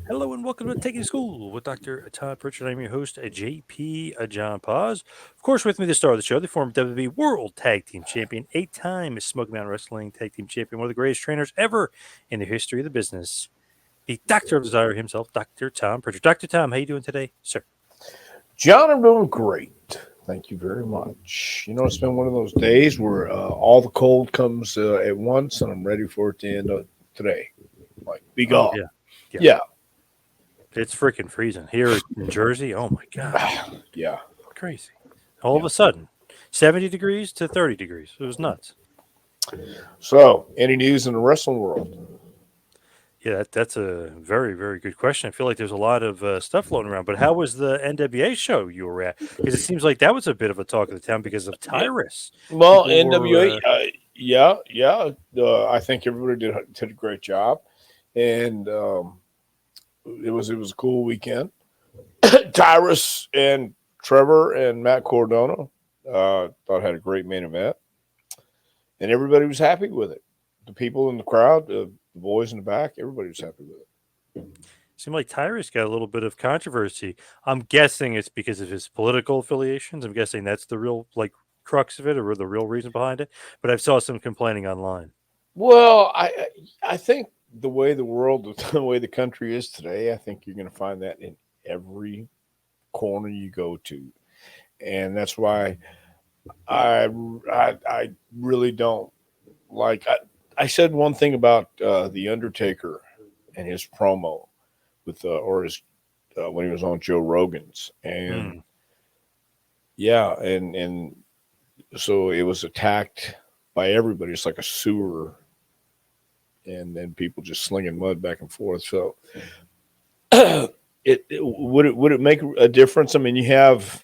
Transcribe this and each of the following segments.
Hello and welcome to Taking to School with Dr. Todd Prichard. I'm your host, JP John Paz. Of course, with me, the star of the show, the former WWE World Tag Team Champion, 8-time Smoky Mountain Wrestling Tag Team Champion, one of the greatest trainers ever in the history of the business, the Doctor of Desire himself, Dr. Tom Prichard. Dr. Tom, how you doing today, sir? John, I'm doing great. Thank you very much. It's been one of those days where all the cold comes at once, and I'm ready for it to end today. Like, be Oh, gone. yeah. Yeah. Yeah, It's freaking freezing here in Jersey. Oh, my God. yeah, Crazy. All of yeah. a sudden, 70 degrees to 30 degrees. It was nuts. So, any news in the wrestling world? Yeah, that's a very, very good question. I feel like there's a lot of stuff floating around. But how was the NWA show you were at? Because it seems like that was a bit of a talk of the town because of Yeah. Tyrus. Well, People NWA, were, yeah, yeah. I think everybody did a great job, and it was a cool weekend. Tyrus and Trevor and Matt Cordona thought had a great main event, and everybody was happy with it. The people in the crowd, the boys in the back, everybody was happy with it. seemed like Tyrus got a little bit of controversy. I'm guessing it's because of his political affiliations. I'm guessing that's the real crux of it, or the real reason behind it. But I've saw some complaining online. Well, I think the way the world, the way the country is today, I think you're going to find that in every corner you go to, and that's why I really don't like. I said one thing about the Undertaker and his promo with or his when he was on Joe Rogan's, and Hmm. yeah, and so it was attacked by everybody. It's like a sewer, and then people just slinging mud back and forth. So would it make a difference? I mean, you have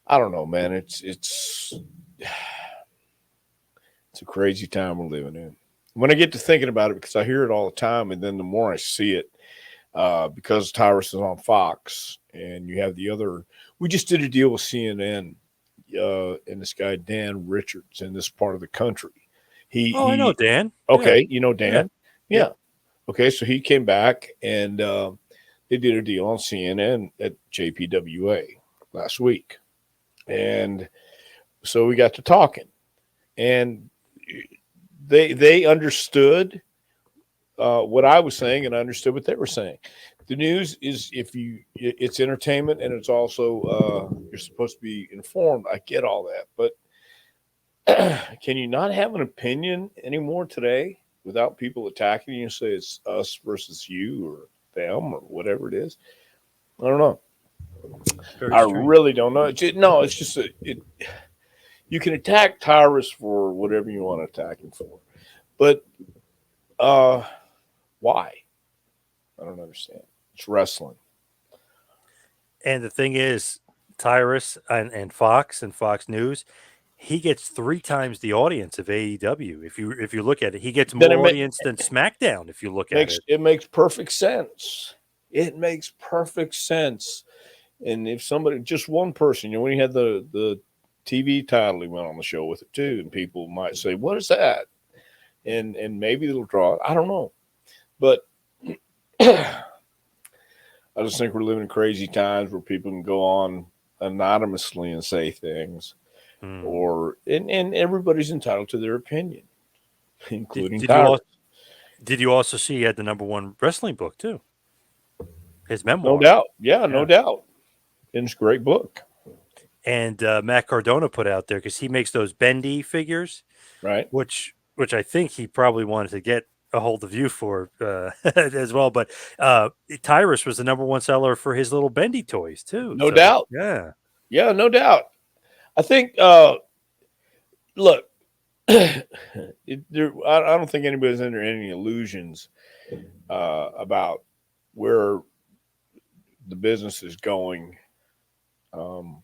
I don't know, man. It's a crazy time we're living in. When I get to thinking about it, because I hear it all the time, and then the more I see it, because Tyrus is on Fox, and you have the other. We just did a deal with CNN, and this guy Dan Richards in this part of the country. Oh, I know He Dan. Yeah, okay, you know yeah, Dan, yep. yeah. Okay, so he came back and they did a deal on CNN at JPWA last week, and so we got to talking, and they understood what I was saying, and I understood what they were saying. The news is it's entertainment, and it's also you're supposed to be informed. I get all that, but can you not have an opinion anymore today without people attacking you? Say it's us versus you or them or whatever it is. I don't know. Very I strange. really don't know. No, it's just you can attack Tyrus for whatever you want to attack him for, but uh, why? I don't understand. It's wrestling. And the thing is, Tyrus and Fox News, he gets 3 times the audience of AEW. If you look at it, he gets Then more audience than SmackDown. If you look at it, it makes perfect sense. It makes perfect sense. And if somebody, just one person, when he had the TV title, he went on the show with it too, and people might say, "What is that?" And maybe it'll draw it. I don't know, but I just think we're living in crazy times where people can go on anonymously and say things, hmm. or and everybody's entitled to their opinion, did, including did you Tyrus. also did you also see he had the #1 wrestling book too? His No memoir. doubt, yeah, no Yeah. doubt. And it's a great book, And Matt Cardona put out there because he makes those bendy figures, right? which I think he probably wanted to get a hold of you for as well. But Tyrus was the #1 seller for his little bendy toys too. No So doubt, yeah, yeah, no doubt. I think, look, I don't think anybody's under any illusions about where the business is going um,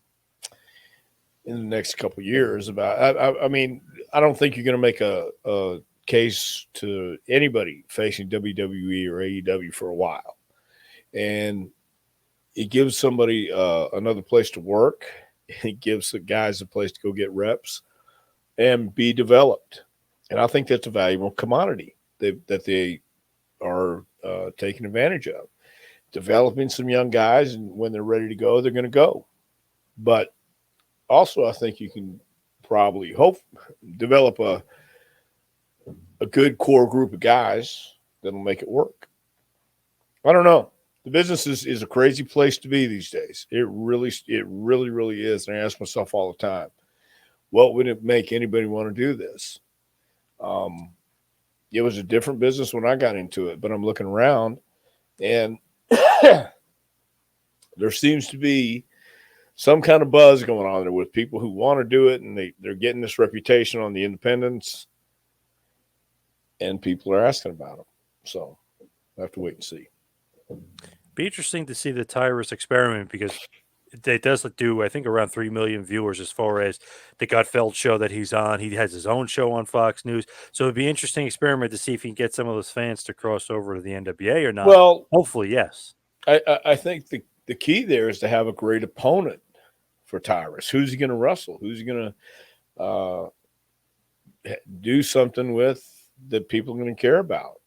in the next couple of years. I mean, I don't think you're going to make a case to anybody facing WWE or AEW for a while, and it gives somebody another place to work. It gives the guys a place to go get reps and be developed. And I think that's a valuable commodity that they are taking advantage of. developing some young guys, and when they're ready to go, they're going to go. But also, I think you can probably hope develop a good core group of guys that'll make it work. I don't know. The business is a crazy place to be these days. It really is. And I ask myself all the time, what would it make anybody want to do this? Um, it was a different business when I got into it, but I'm looking around and there seems to be some kind of buzz going on there with people who want to do it, and they're getting this reputation on the independents, and people are asking about them. So I have to wait and see. Be interesting to see the Tyrus experiment because it does do, I think, around 3 million viewers as far as the Gutfeld show that he's on. He has his own show on Fox News. So it'd be an interesting experiment to see if he can get some of those fans to cross over to the NWA or not. Well, hopefully, yes. I think the key there is to have a great opponent for Tyrus. Who's he going to wrestle? Who's he going to do something with that people are going to care about?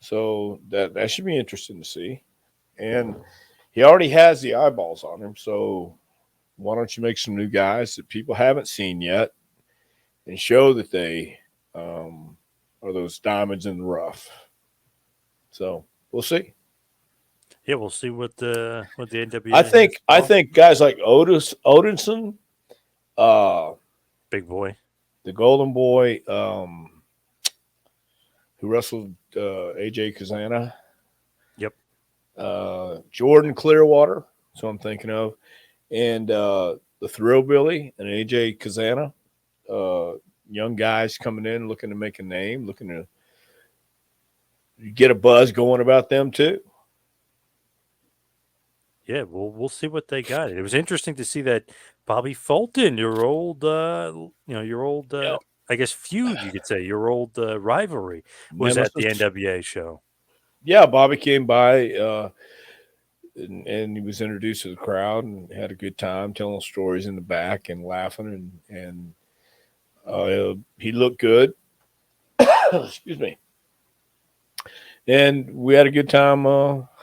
So that should be interesting to see. And he already has the eyeballs on him. So why don't you make some new guys that people haven't seen yet and show that they are those diamonds in the rough? So we'll see. Yeah, we'll see what the NWA. I think guys like Odinson, Big Boy, the Golden Boy, who wrestled AJ Kazana. Yep. Jordan Clearwater, that's what I'm thinking of, and the Thrillbilly and AJ Kazana. Young guys coming in looking to make a name, looking to get a buzz going about them too. Yeah, we'll see what they got. It was interesting to see that Bobby Fulton, your old, I guess feud, you could say, your old rivalry, was at the NWA show. Yeah, Bobby came by and he was introduced to the crowd and had a good time telling stories in the back and laughing and he looked good. Excuse me. And we had a good time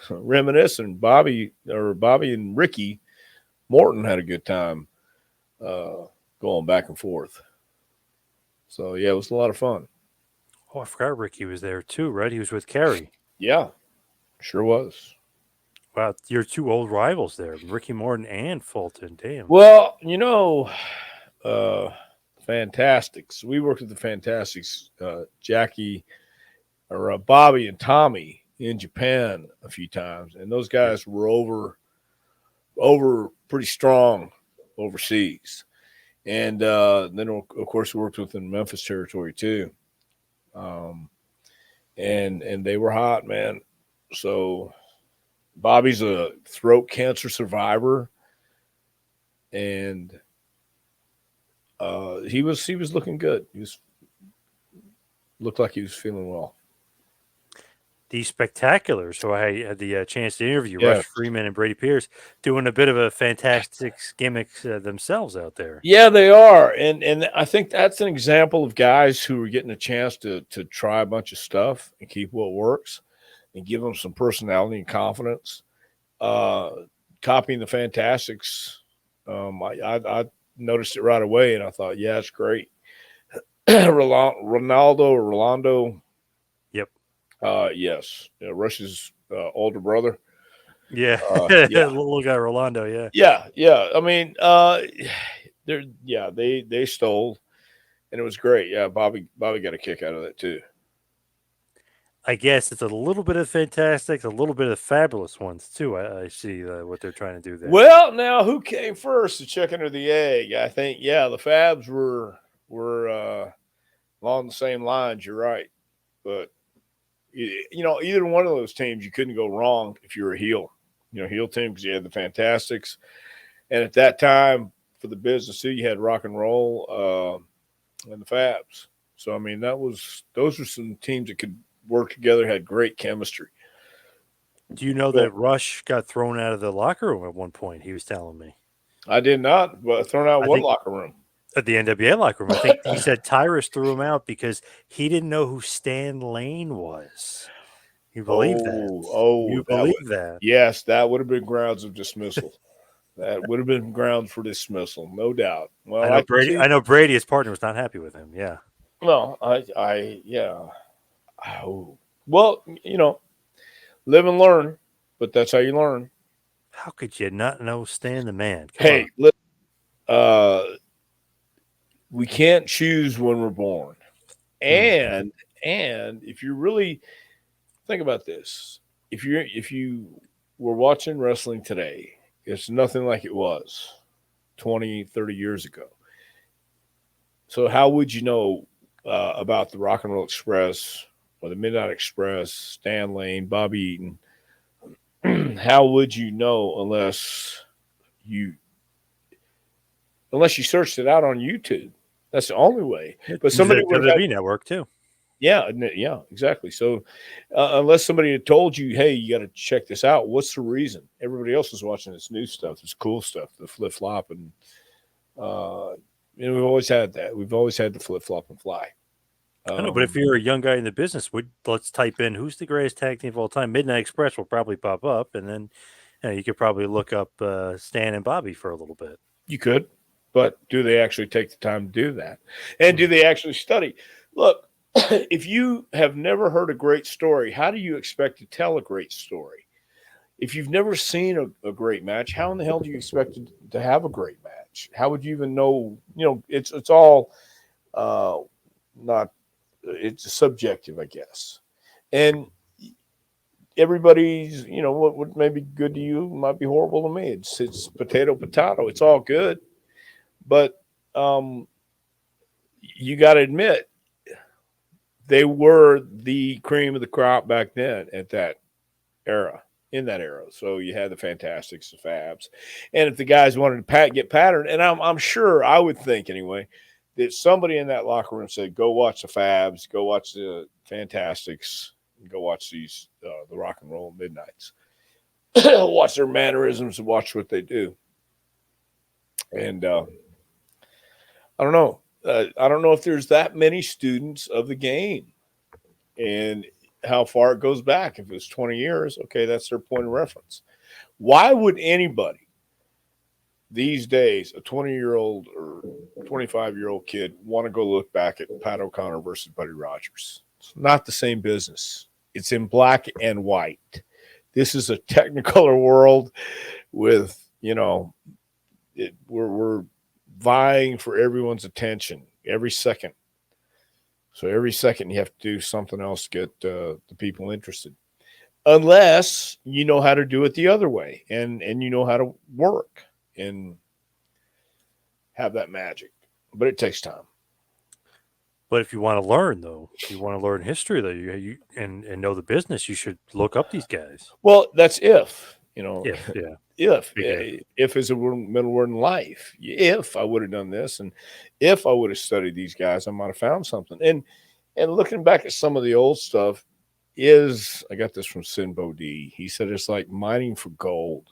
reminiscing. Bobby and Ricky Morton had a good time going back and forth. So, yeah, it was a lot of fun. Oh, I forgot Ricky was there too, right? He was with Kerry. Yeah, sure was. Wow, your two old rivals there, Ricky Morton and Fulton. Damn. Well, Fantastics. We worked with the Fantastics, Jackie or Bobby and Tommy in Japan a few times, and those guys were over pretty strong overseas. And then, of course, we worked with them in Memphis territory too. And they were hot, man. So Bobby's a throat cancer survivor, and he was looking good. Looked like he was feeling well. The Spectaculars, who I had the chance to interview, Rush Freeman and Brady Pierce, doing a bit of a fantastic gimmick themselves out there. Yeah, they are, and I think that's an example of guys who are getting a chance to try a bunch of stuff and keep what works, and give them some personality and confidence. Copying the Fantastics, I noticed it right away, and I thought, yeah, it's great. Rolando. Yep. Yes. Rush's older brother. Yeah. Little guy Rolando. Yeah. Yeah. I mean, they stole, and it was great. Yeah, Bobby got a kick out of that too. I guess it's a little bit of Fantastic, a little bit of Fabulous ones too. I see what they're trying to do there. Well, now who came first, the chicken or the egg? I think the Fabs were along the same lines. You're right, but either one of those teams you couldn't go wrong if you're a heel. Heel team because you had the Fantastics, and at that time for the business too, you had Rock and Roll and the Fabs. So I mean, those were some teams that could work together, had great chemistry. Do you know that Rush got thrown out of the locker room at one point? He was telling me. I did not. But thrown out what locker room? At the NWA locker room. I think he said Tyrus threw him out because he didn't know who Stan Lane was. You believe that? Oh, You that would, believe that? yes, that would have been grounds of dismissal. That would have been grounds for dismissal, no doubt. I Well, know I can Brady. see. I know Brady, his partner, was not happy with him. Yeah. Well, yeah. Oh, well, live and learn, but that's how you learn. How could you not know Stan the Man? Come on. Hey, look, uh, we can't choose when we're born, Hmm. and if you really think about this, if you were watching wrestling today, it's nothing like it was 20, 30 years ago. So how would you know about the Rock and Roll Express or the Midnight Express, Stan Lane, Bobby Eaton? How would you know you unless you searched it out on YouTube? That's the only way. But Use somebody that would have had, WWE network too. yeah, yeah, exactly. So unless somebody had told you, hey, you got to check this out, what's the reason? Everybody else is watching this new stuff, this cool stuff, the flip flop, and uh, we've always had that. We've always had the flip flop and fly. I know, but if Um, you're a young guy in the business, would let's type in who's the greatest tag team of all time. Midnight Express will probably pop up, and then you could probably look up Stan and Bobby for a little bit. You could, but do they actually take the time to do that? And do Hmm. they actually study? Look, if you have never heard a great story, how do you expect to tell a great story? If you've never seen a great match, how in the hell do you expect to have a great match? How would you even know? It's all uh, not. It's subjective, I guess. And everybody's, what would maybe good to you might be horrible to me. It's potato potato. It's all good, but um, you got to admit they were the cream of the crop back then at that era, in that era. So you had the Fantastics, the Fabs, and if the guys wanted to get patterned, and I'm sure I would think anyway that somebody in that locker room said, "Go watch the Fabs, go watch the Fantastics, go watch these the Rock and Roll Midnights, watch their mannerisms, and watch what they do." And I don't know. I don't know if there's that many students of the game and how far it goes back. If it's 20 years, okay, that's their point of reference. Why would anybody these days, a 20-year-old or 25-year-old kid, want to go look back at Pat O'Connor versus Buddy Rogers? It's not the same business. It's in black and white. This is a technicolor world with, we're vying for everyone's attention every second. So every second you have to do something else to get the people interested. Unless you know how to do it the other way and you know how to work and have that magic. But it takes time. But if you want to learn, though, if you want to learn history, though, and know the business, you should look up these guys. Well, that's if, If yeah, if big if. if is a middle word in life. If I would have done this and if I would have studied these guys, I might have found something. And looking back at some of the old stuff is I got this from Sinbo D. He said it's like mining for gold.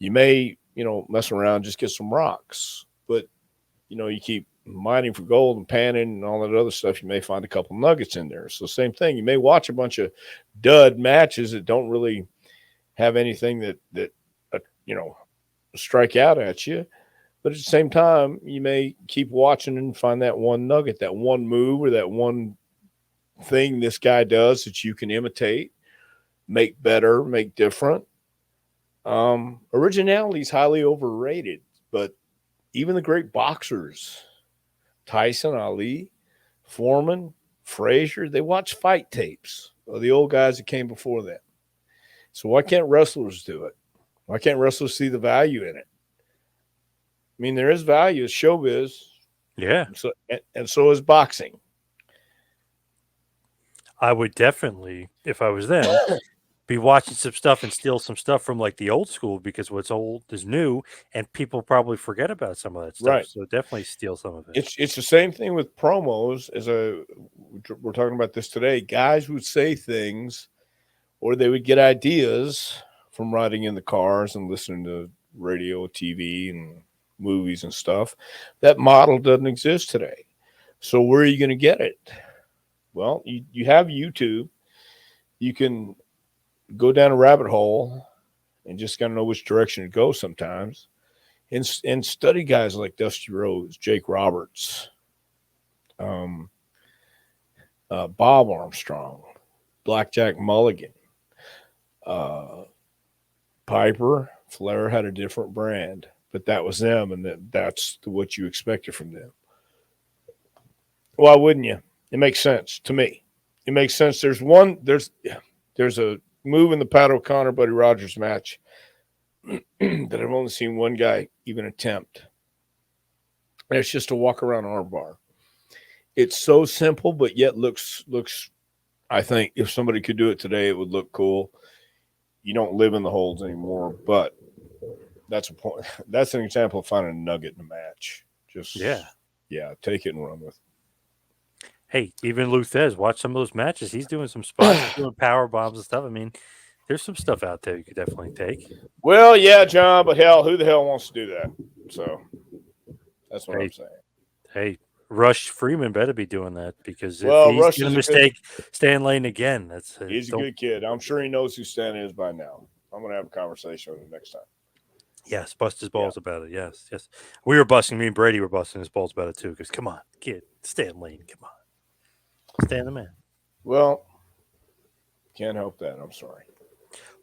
You may, mess around, just get some rocks, but you keep mining for gold and panning and all that other stuff, you may find a couple nuggets in there. So same thing. You may watch a bunch of dud matches that don't really have anything that strike out at you. But at the same time, you may keep watching and find that one nugget, that one move, or that one thing this guy does that you can imitate, make better, make different. Originality is highly overrated, but even the great boxers, Tyson, Ali, Foreman, Frazier, they watch fight tapes of the old guys that came before them. So why can't wrestlers do it? Why can't wrestlers see the value in it? I mean, there is value. It's showbiz. Yeah, And so is boxing. I would definitely, if I was them, be watching some stuff and steal some stuff from like the old school because what's old is new, and people probably forget about some of that stuff. Right. So definitely steal some of it. It's the same thing with promos. We're talking about this today. Guys would say things, or they would get ideas from riding in the cars and listening to radio, TV, and movies and stuff. That model doesn't exist today. So where are you going to get it? Well, you have YouTube. you can go down a rabbit hole and just got to know which direction to go sometimes. And study guys like Dusty Rhodes, Jake Roberts, um, Bob Armstrong, Blackjack Mulligan, uh, Piper, Flair had a different brand, but that was them, and that's what you expected from them. Why wouldn't you? It makes sense to me. It makes sense. There's a move in the Pat O'Connor Buddy Rogers match that I've only seen one guy even attempt. And it's just a walk around armbar. It's so simple, but yet looks. I think if somebody could do it today, it would look cool. You don't live in the holds anymore, but that's a point. That's an example of finding a nugget in a match. Just yeah, take it and run with it. Hey, even Luthez, watch some of those matches. He's doing some spots, doing power bombs and stuff. I mean, there's some stuff out there you could definitely take. Well, yeah, John, but hell, who the hell wants to do that? So that's what I'm saying. Hey, Rush Freeman better be doing that because if Well, he's Rush going is to mistake Stan Lane again, he's a good kid. I'm sure he knows who Stan is by now. I'm going to have a conversation with him next time. Yes, bust his balls about it. Yes. We were busting. Me and Brady were busting his balls about it too. Because come on, kid, Stan Lane, come on, Stan the man. Well, can't help that. I'm sorry.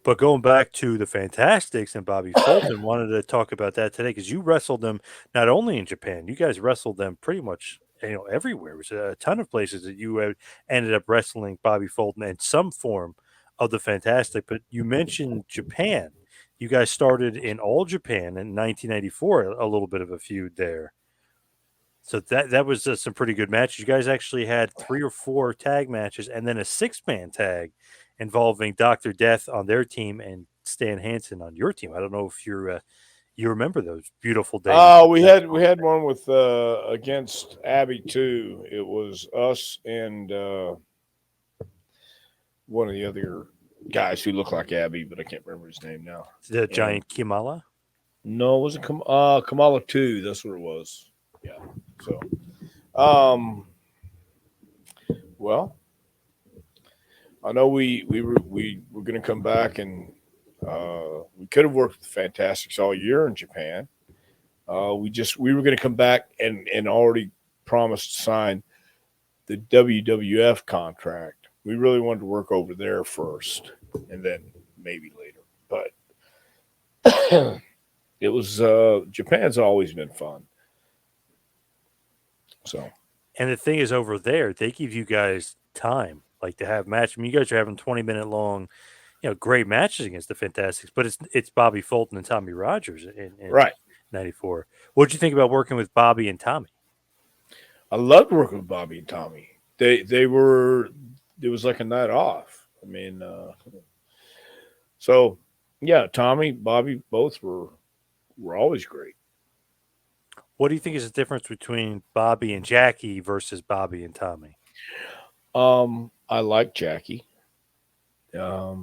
But going back to the Fantastics and Bobby Fulton, wanted to talk about that today because you wrestled them not only in Japan, you guys wrestled them pretty much everywhere. It was a ton of places that you ended up wrestling Bobby Fulton in some form of the Fantastic. But you mentioned Japan. You guys started in All Japan in 1994, a little bit of a feud there. So that was some pretty good matches. You guys actually had 3 or 4 tag matches and then a 6-man tag involving Dr. Death on their team and Stan Hansen on your team. I don't know if you remember those beautiful days. Oh, we had one with against Abby too. It was us and one of the other guys who looked like Abby, but I can't remember his name now. The Giant Kimala? No, it wasn't Kamala 2. That's what it was. Yeah. So, well, I know we were going to come back and we could have worked with the Fantastics all year in Japan. We were going to come back and already promised to sign the WWF contract. We really wanted to work over there first and then maybe later. But it was Japan's always been fun. So, and the thing is, over there, they give you guys time, like to have matches. I mean, you guys are having 20-minute long, great matches against the Fantastics, but it's Bobby Fulton and Tommy Rogers in right. 94. What did you think about working with Bobby and Tommy? I loved working with Bobby and Tommy. They were, it was like a night off. I mean, so yeah, Tommy, Bobby, both were always great. What do you think is the difference between Bobby and Jackie versus Bobby and Tommy? I like Jackie. But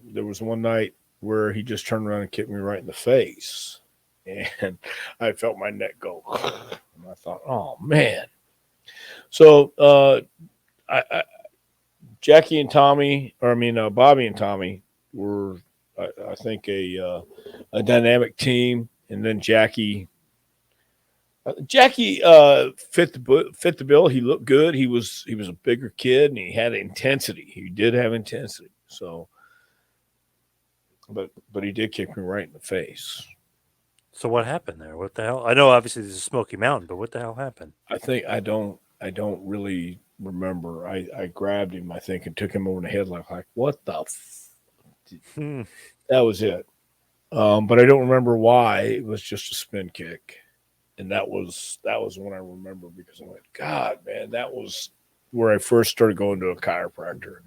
there was one night where he just turned around and kicked me right in the face, and I felt my neck go, and I thought, oh man. So Jackie and Tommy, Bobby and Tommy were, I think, a dynamic team. And then Jackie fit the bill. He looked good. He was a bigger kid, and he had intensity. He did have intensity. So, but he did kick me right in the face. So what happened there? What the hell? I know obviously this is Smoky Mountain, but what the hell happened? I don't really remember. I grabbed him, I think, and took him over the head like what the That was it. But I don't remember why. It was just a spin kick. And that was when I remember, because I went, God, man, that was where I first started going to a chiropractor.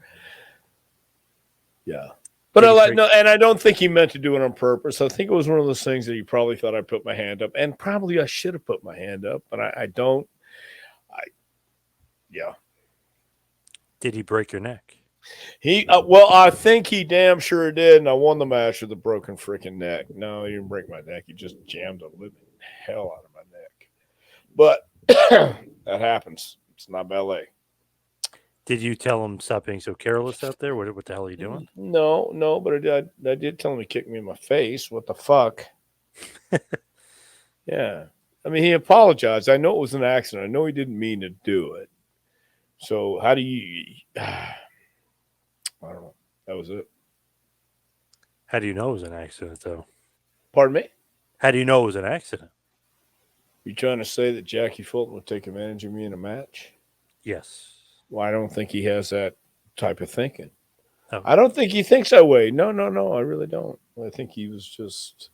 Yeah. But I don't think he meant to do it on purpose. I think it was one of those things that he probably thought I put my hand up, and probably I should have put my hand up, but I don't. Yeah. Did he break your neck? Well, I think he damn sure did, and I won the match with a broken freaking neck. No, he didn't break my neck. He just jammed the living hell out of my neck. But that happens. It's not ballet. Did you tell him stop being so careless out there? What the hell are you doing? No, but I did tell him he kicked me in my face. What the fuck? Yeah. I mean, he apologized. I know it was an accident. I know he didn't mean to do it. So how do you? I don't know. That was it. How do you know it was an accident, though? Pardon me? How do you know it was an accident? You trying to say that Jackie Fulton would take advantage of me in a match? Yes. Well, I don't think he has that type of thinking. Oh. I don't think he thinks that way. No. I really don't. I think he was just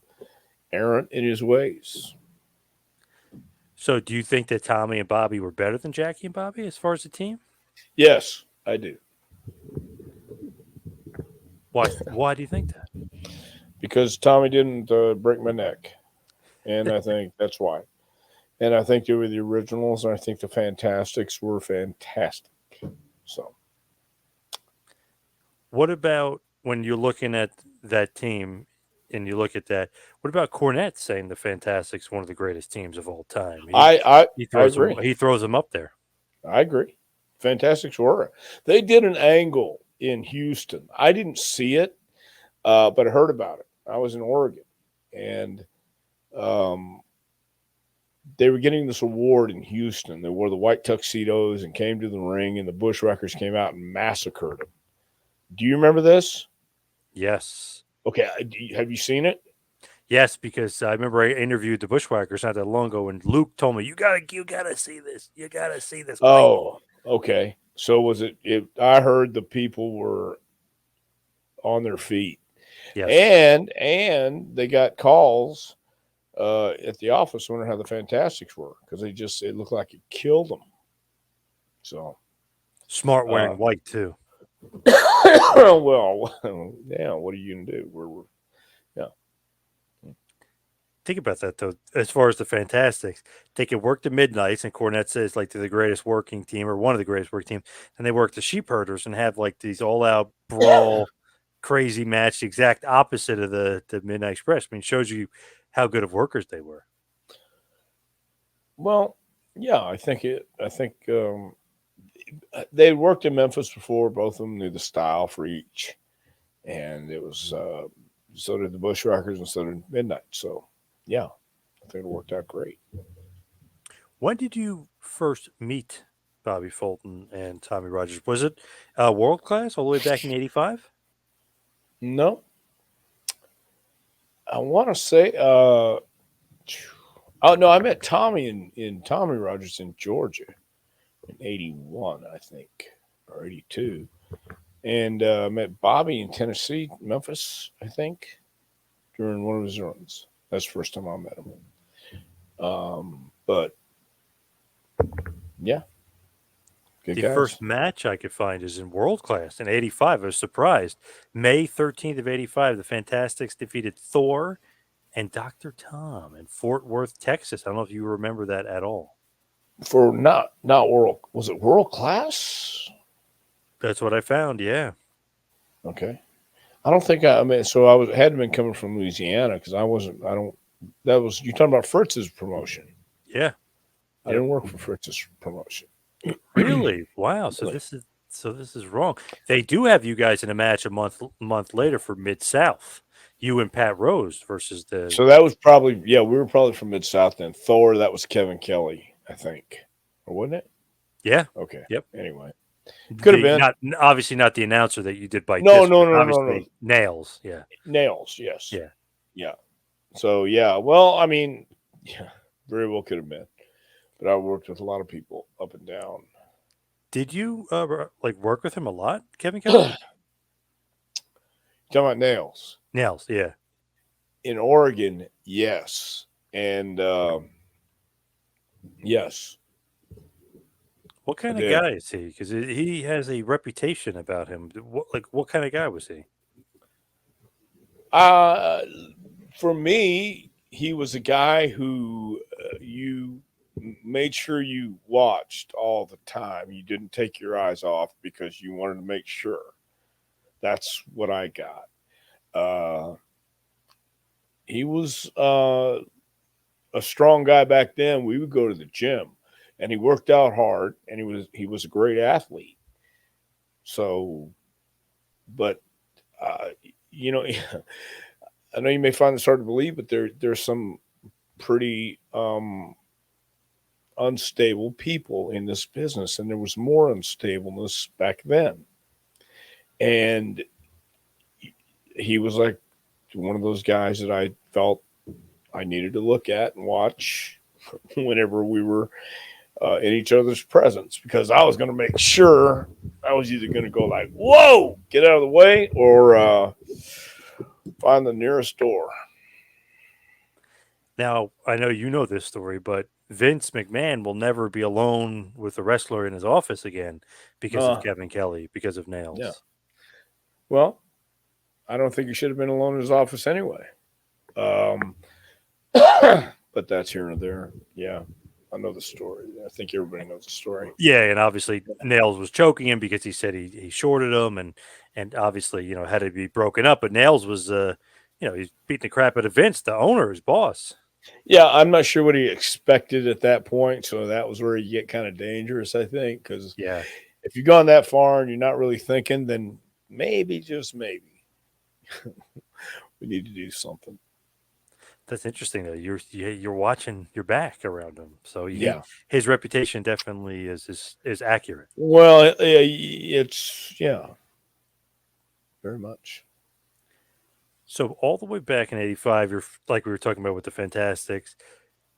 errant in his ways. So, do you think that Tommy and Bobby were better than Jackie and Bobby as far as the team? Yes, I do. Why? Why do you think that? Because Tommy didn't break my neck. And I think that's why. And I think they were the originals. And I think the Fantastics were fantastic. So, What about when you're looking at that team and you look at that? What about Cornette saying the Fantastics one of the greatest teams of all time? He I throws agree. them up there. I agree. Fantastics were. They did an angle in Houston. I didn't see it, but I heard about it. I was in Oregon, and um, they were getting this award in Houston. They wore the white tuxedos and came to the ring, and the Bushwhackers came out and massacred them. Do you remember this? Yes. Okay, have you seen it? Yes, because I remember I interviewed the Bushwhackers not that long ago, and Luke told me you gotta see this. You gotta see this. Oh, okay. So was it? I heard the people were on their feet, Yes. and they got calls at the office wondering how the Fantastics were because it looked like it killed them. So Smart wearing white too. well, yeah. What are you gonna do? Yeah. Think about that though. As far as the Fantastics, they can work the Midnights, and Cornette says like they're the greatest working team or one of the greatest working teams, and they work the Sheep Herders and have like these all-out brawl, crazy match, the exact opposite of the Midnight Express. I mean, it shows you how good of workers they were. Well, yeah. I think they worked in Memphis before. Both of them knew the style for each, and it was so did the Bushwhackers and so did Midnight. So yeah, I think it worked out great. When did you first meet Bobby Fulton and Tommy Rogers? Was it World Class all the way back in '85? No, I want to say. Oh no, I met Tommy in Tommy Rogers in Georgia in '81, I think, or '82, and met Bobby in Tennessee, Memphis, I think, during one of his runs. That's the first time I met him. But yeah, good The guys. first match I could find is in World Class in '85. I was surprised. May 13th of '85, the Fantastics defeated Thor and Dr. Tom in Fort Worth, Texas. I don't know if you remember that at all. For not world, was it world class? That's what I found. Yeah. Okay, I don't think I mean. So hadn't been coming from Louisiana because I wasn't. I don't. That was you talking about Fritz's promotion. Yeah. I didn't work for Fritz's promotion. Really? Wow. So Really? this is wrong. They do have you guys in a match a month later for Mid South. You and Pat Rose versus the So that was probably we were probably from Mid South then. Thor, that was Kevin Kelly, I think, or wasn't it? Yeah. Okay. Yep. Anyway, could have been Not obviously not the announcer that you did by no, distance. no. Obviously Nails. Yeah. Nails. Yes. Yeah. Yeah. So yeah. Well, I mean, yeah, very well could have been, but I worked with a lot of people up and down. Did you like work with him a lot, Kevin Kelly? Talking about Nails Nails. Yeah. in Oregon, yes, and yes. What kind of did. guy is he? Because he has a reputation about him. What kind of guy was he? Uh, for me, he was a guy who you made sure you watched all the time. You didn't take your eyes off because you wanted to make sure. That's what I got. He was a strong guy back then. We would go to the gym, and he worked out hard, and he was a great athlete. So, but uh, you know, I know you may find this hard to believe, but there's some pretty unstable people in this business, and there was more unstableness back then. And he was like one of those guys that I felt I needed to look at and watch whenever we were in each other's presence, because I was going to make sure I was either going to go like, "Whoa, get out of the way," or find the nearest door. Now, I know you know this story, but Vince McMahon will never be alone with a wrestler in his office again because of Uh, Kevin Kelly, because of yeah. nails. Well, I don't think he should have been alone in his office anyway. Um, but that's here and there. Yeah, I know the story. I think everybody knows the story. Yeah, and obviously Nails was choking him because he said he shorted him, and obviously had to be broken up. But Nails was he's beating the crap out of Vince, the owner, his boss. Yeah, I'm not sure what he expected at that point. So that was where you get kind of dangerous, I think, because Yeah, if you've gone that far and you're not really thinking, then maybe, just maybe, we need to do something. that's interesting though. You're watching your back around him, so Yeah. his reputation definitely is accurate. Well, it's, yeah, very much. So all the way back in '85, you're like we were talking about with the Fantastics.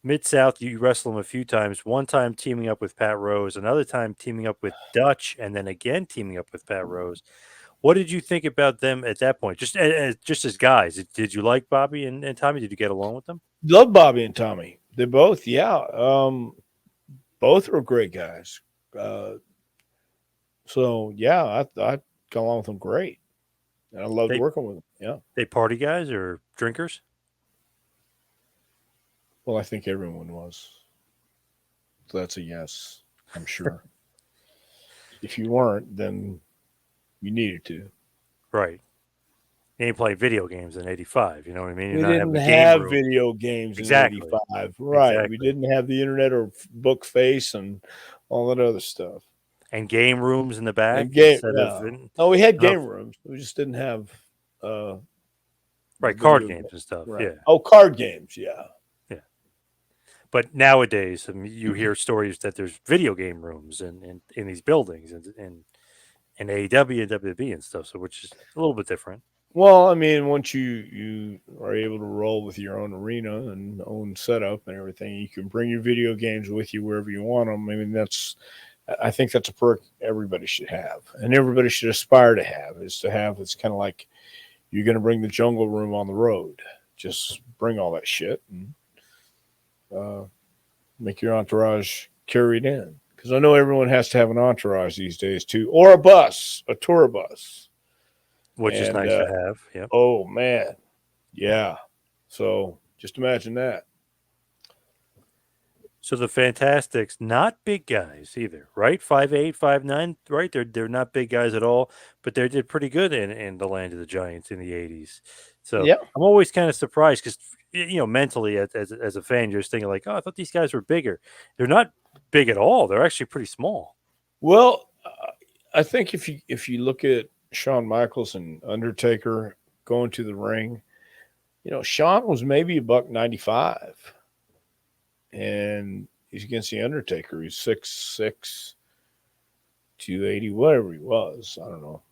Mid South, you wrestled him a few times. One time teaming up with Pat Rose, another time teaming up with Dutch, and then again teaming up with Pat Rose. What did you think about them at that point? Just as guys, did you like Bobby and Tommy? Did you get along with them? Love Bobby and Tommy. They both, yeah. Both were great guys. Uh, so yeah, I got along with them great, and I loved They working with them. Yeah. they party guys or drinkers? Well, I think everyone was. So that's a yes. I'm sure. If you weren't, then you needed to. Right. You ain't playing video games in '85. You know what I mean? You're We not having didn't a game have room. video games in Exactly. '85, right? We Exactly. didn't have the internet or book face and all that other stuff. And game rooms in the And back game, instead of yeah. No, we had of game rooms. We just didn't have uh, the right card video. games and stuff. Right. Yeah. Oh, card games. Yeah. Yeah. But nowadays, I mean, you hear stories that there's video game rooms in these buildings and AEW and WWE and stuff, so which is a little bit different. Well, I mean, once you are able to roll with your own arena and own setup and everything, you can bring your video games with you wherever you want them. I mean, I think that's a perk everybody should have, and everybody should aspire to have. Is to have. It's kind of like you're going to bring the jungle room on the road. Just bring all that shit and uh, make your entourage carry it in. Because I know everyone has to have an entourage these days too, or a bus, a tour bus. Which is And nice to have. Yep. oh man, yeah. So just imagine that. So the Fantastics, not big guys either, right? 5'8", 5'9", right? They're not big guys at all, but they did pretty good in the Land of the Giants in the '80s. So Yeah. I'm always kind of surprised because mentally as a fan, you're just thinking like, oh, I thought these guys were bigger. They're not big at all. They're actually pretty small. Well, I think if you look at Shawn Michaels and Undertaker going to the ring, Shawn was maybe a buck 95, and he's against the Undertaker. He's 6'6", 280, whatever he was. I don't know.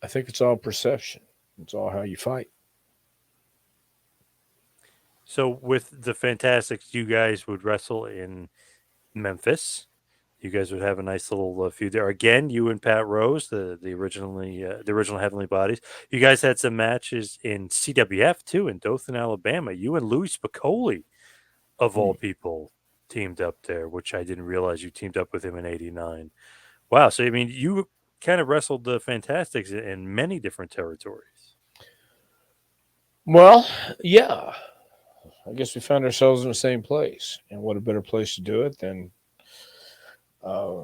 I think it's all perception. It's all how you fight. So with the Fantastics, you guys would wrestle in Memphis. You guys would have a nice little feud there. Again, you and Pat Rose, the original Heavenly Bodies. You guys had some matches in CWF too, in Dothan, Alabama. You and Louis Spicoli, of all people, teamed up there, which I didn't realize you teamed up with him in '89. Wow. So I mean, you kind of wrestled the Fantastics in many different territories. Well, yeah. I guess we found ourselves in the same place, and what a better place to do it than uh,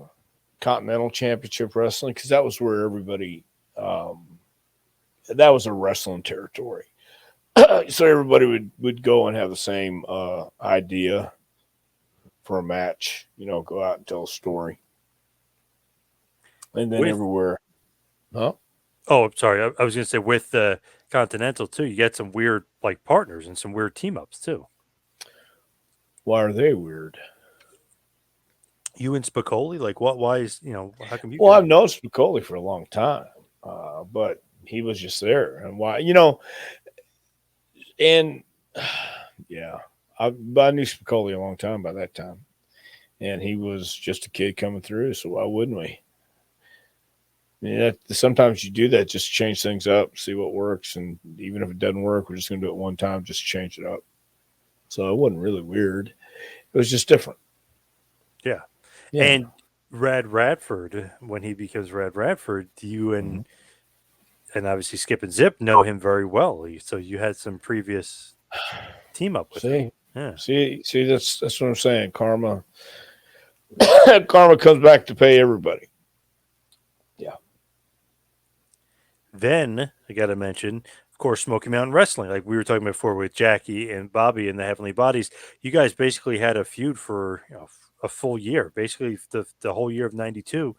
Continental Championship Wrestling, because that was where everybody that was a wrestling territory. So everybody would go and have the same idea for a match, go out and tell a story. And then With everywhere. Huh? Oh, sorry. I was going to say with the Continental too. You get some weird like partners and some weird team ups too. Why are they weird? You and Spicoli, like what? Why is How come you Well, guys? I've known Spicoli for a long time, but he was just there. And why, and yeah, I knew Spicoli a long time by that time. And he was just a kid coming through. So why wouldn't we? I mean, sometimes you do that just to change things up, see what works. And even if it doesn't work, we're just going to do it one time, just change it up. So it wasn't really weird. It was just different. Yeah, Yeah. and Rad Radford when he becomes Rad Radford, you Mhm. and obviously Skip and Zip know him very well. So you had some previous team up with him. See, Yeah. see, that's what I'm saying. Karma, karma comes back to pay everybody. Yeah. Then I got to mention, of course, Smoky Mountain Wrestling, like we were talking before with Jackie and Bobby and the Heavenly Bodies. You guys basically had a feud for a full year, basically the whole year of '92.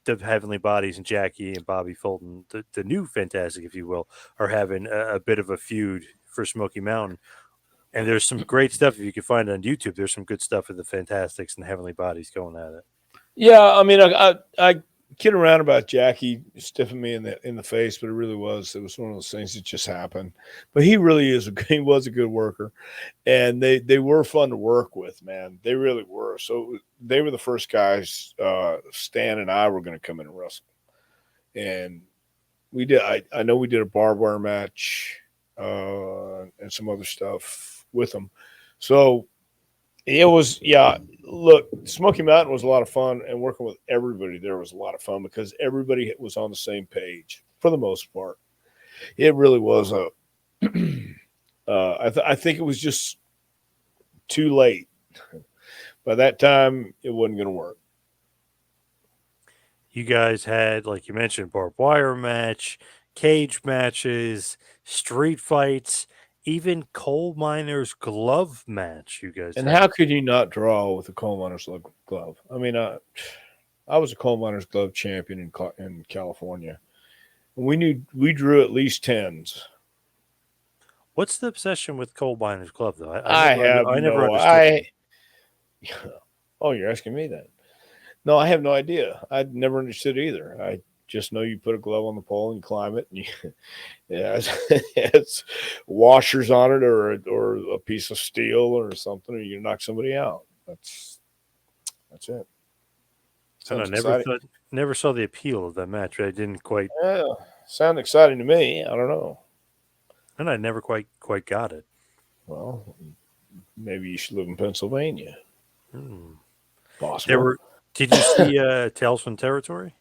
The Heavenly Bodies and Jackie and Bobby Fulton, the new Fantastic, if you will, are having a bit of a feud for Smoky Mountain. And there's some great stuff if you can find it on YouTube. There's some good stuff of the Fantastics and the Heavenly Bodies going at it. Yeah, I mean, I kid around about Jackie stiffing me in the face, but it was one of those things that just happened. But he really is he was a good worker, and they were fun to work with, man. They really were. So they were the first guys. Stan and I were going to come in and wrestle, and we did. I know we did a barbed wire match and some other stuff with them. So it was, yeah. Look, Smoky Mountain was a lot of fun, and working with everybody there was a lot of fun because everybody was on the same page for the most part. It really was a. I think it was just too late. By that time, it wasn't going to work. You guys had, like you mentioned, barbed wire match, cage matches, street fights, even coal miners glove match. You guys And had. how could you not draw with a coal miner's glove? I mean, I was a coal miner's glove champion in California. We drew at least tens. What's the obsession with coal miners glove though? I have I never no understood that. I. Oh, you're asking me that? No, I have no idea. I never understood either. I just know you put a glove on the pole and climb it, and yeah, it's washers on it, or a piece of steel or something, or you knock somebody out. That's it. I don't Sounds know. Never exciting. thought, never saw the appeal of that match. I didn't quite, Yeah, sound exciting to me. I don't know. and I never quite got it. Well, maybe you should live in Pennsylvania. Hmm. There Possible. were. Did you see Tales from Territory?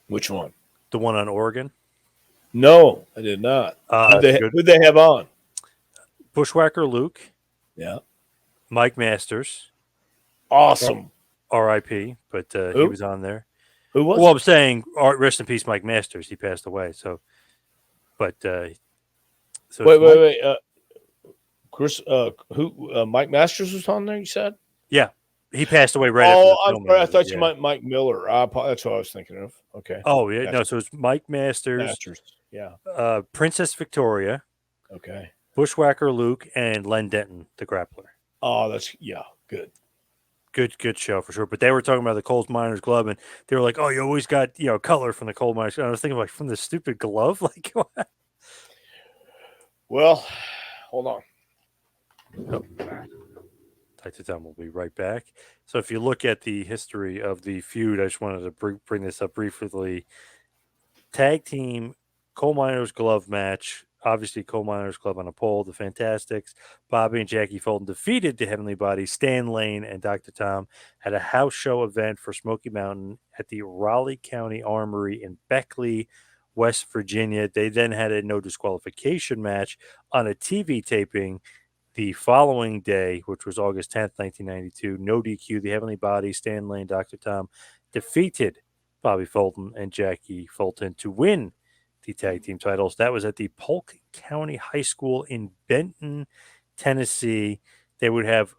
Which one? The one on Oregon. No, I did not. It's good. Who'd they have on? Bushwhacker Luke, Yeah, Mike Masters, awesome. R.I.P. But he Who? was on there. Who was Well, I'm it? saying, rest in peace, Mike Masters. He passed away. So, but so it's Mike. Wait. Chris, who? Mike Masters was on there. You said? Yeah, he passed away right after Oh, the I'm filming sorry. I of it. thought you Yeah. meant Mike Miller. That's what I was thinking of. Okay, Oh yeah, no. gotcha. So it's Mike Masters, Masters. Yeah. Princess Victoria, Okay. Bushwhacker Luke, and Len Denton, the grappler. Oh, that's good. Good show for sure. But they were talking about the coal miners glove, and they were like, "Oh, you always got color from the coal miners." And I was thinking like from the stupid glove, like what? Well, hold on. Oh, Tight to Time will be right back. So if you look at the history of the feud, I just wanted to bring this up briefly. Tag team coal miners glove match. Obviously, coal miners glove on a pole. The Fantastics, Bobby and Jackie Fulton defeated the Heavenly Bodies. Stan Lane and Dr. Tom had a house show event for Smoky Mountain at the Raleigh County Armory in Beckley, West Virginia. They then had a no disqualification match on a TV taping the following day, which was August 10th, 1992. No DQ. The Heavenly Bodies, Stan Lane, Dr. Tom defeated Bobby Fulton and Jackie Fulton to win the tag team titles. That was at the Polk County High School in Benton, Tennessee. They would have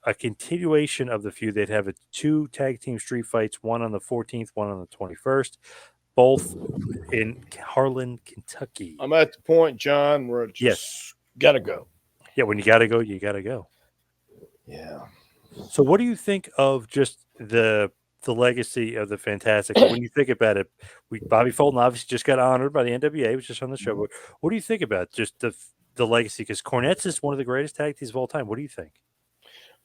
a continuation of the feud. They'd have 2 tag team street fights, one on the 14th, one on the 21st, both in Harlan, Kentucky. I'm at the point, John, where it Yes. just got to go. Yeah, when you got to go, you got to go. Yeah. So what do you think of just the legacy of the Fantastic Four? When you think about it, Bobby Fulton obviously just got honored by the NWA, was just on the show. But what do you think about just the legacy? Because Cornette's is one of the greatest tag teams of all time. What do you think?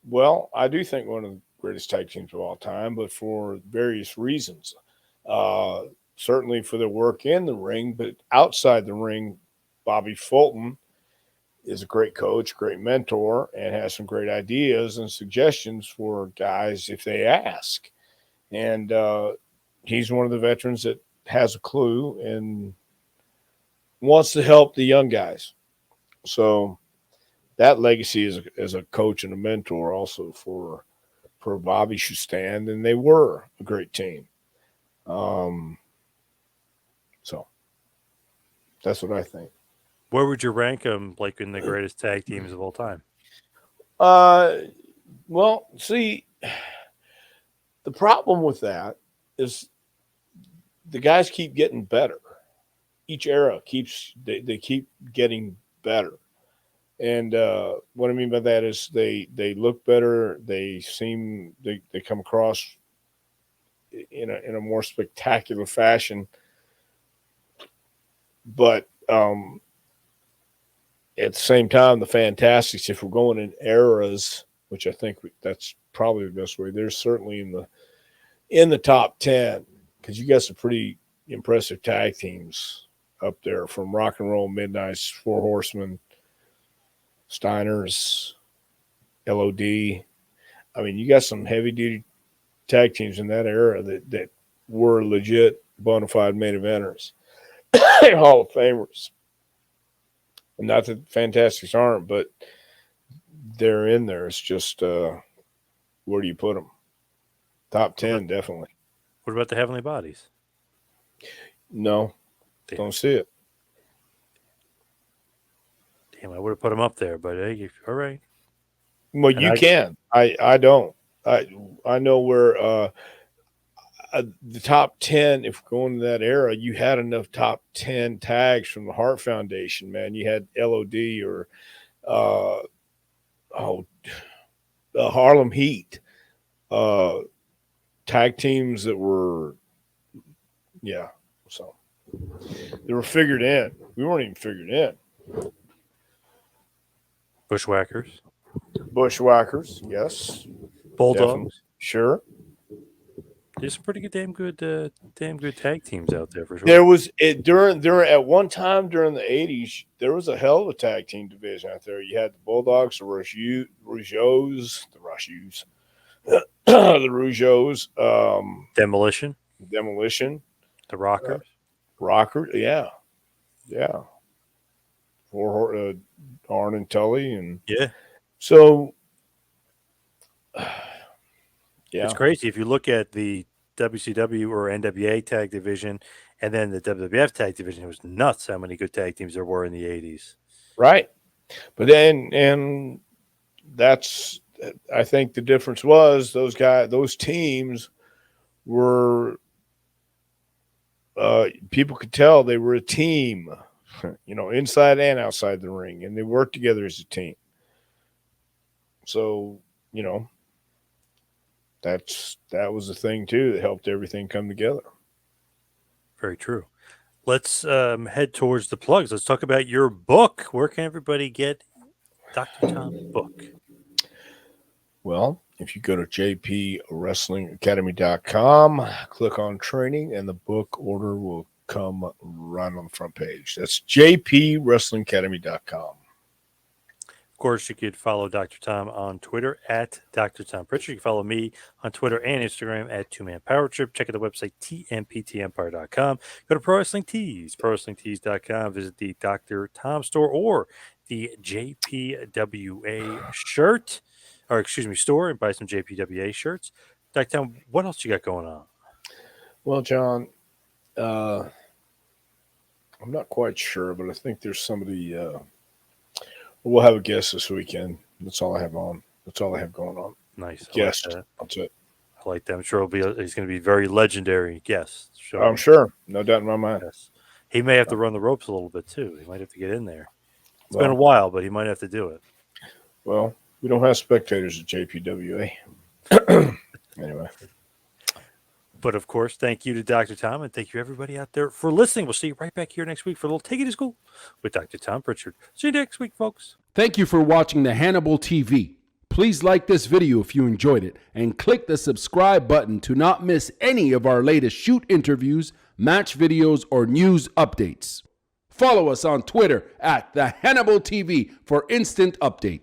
Well, I do think one of the greatest tag teams of all time, but for various reasons. Certainly for their work in the ring, but outside the ring, Bobby Fulton is a great coach, great mentor, and has some great ideas and suggestions for guys if they ask. And he's one of the veterans that has a clue and wants to help the young guys. So that legacy as a coach and a mentor also for Bobby should stand, and they were a great team. So that's what I think. Where would you rank them, like in the greatest tag teams of all time? Well, see, the problem with that is the guys keep getting better. Each era they keep getting better. And what I mean by that is they look better. They come across in a more spectacular fashion. But at the same time, the Fantastics, if we're going in eras, which I think that's probably the best way, they're certainly in the top 10 because you got some pretty impressive tag teams up there from Rock and Roll Midnight's, Four Horsemen, Steiner's, LOD. I mean, you got some heavy duty tag teams in that era that were legit bona fide main eventers, Hall of Famers. Not that Fantastics aren't, but they're in there. It's just where do you put them? Top 10, definitely. What about the Heavenly Bodies? No, don't see it. Damn, I would have put them up there, but hey, all right. Well, you can. I don't. I know where the top 10, if we're going to that era, you had enough top 10 tags from the Hart Foundation, man. You had LOD or Harlem Heat, tag teams that were, yeah. So they were figured in. We weren't even figured in. Bushwhackers. Bushwhackers, yes. Bulldogs. Definitely. Sure. There's some pretty good, damn good tag teams out there for sure. There was during at one time during the 80s, there was a hell of a tag team division out there. You had the Bulldogs, the Rougeaus, the Rougeaus, Demolition, the Rockers, yeah. For Arn and Tully, and so yeah, it's crazy if you look at the WCW or NWA tag division and then the WWF tag division. It was nuts how many good tag teams there were in the 80s. Right. But then, and that's, I think the difference was those teams were, people could tell they were a team, inside and outside the ring, and they worked together as a team. So, that was the thing too that helped everything come together. Very true. Let's head towards the plugs. Let's talk about your book. Where can everybody get Dr. Tom's book? Well, if you go to jpwrestlingacademy.com, click on training, and the book order will come right on the front page. That's jpwrestlingacademy.com. Of course, you could follow Dr. Tom on Twitter at Dr. Tom Prichard. You can follow me on Twitter and Instagram at 2Man Power Trip. Check out the website, tmptempire.com. Go to Pro Wrestling Tees, prowrestlingtees.com. Visit the Dr. Tom store or the JPWA store and buy some JPWA shirts. Dr. Tom, what else you got going on? Well, John, I'm not quite sure, but I think there's somebody. We'll have a guest this weekend. That's all I have on That's all I have going on. Nice. Yes, I like that. that's it. I like that. I'm sure he's going to be very legendary guest. Sure. I'm sure, no doubt in my mind. Yes. He may have to run the ropes a little bit too. He might have to get in there. It's Well, been a while, but he might have to do it. Well, we don't have spectators at JPWA. Anyway. But of course, thank you to Dr. Tom, and thank you everybody out there for listening. We'll see you right back here next week for a little Take It to School with Dr. Tom Prichard. See you next week, folks. Thank you for watching the Hannibal TV. Please like this video if you enjoyed it, and click the subscribe button to not miss any of our latest shoot interviews, match videos, or news updates. Follow us on Twitter at the Hannibal TV for instant updates.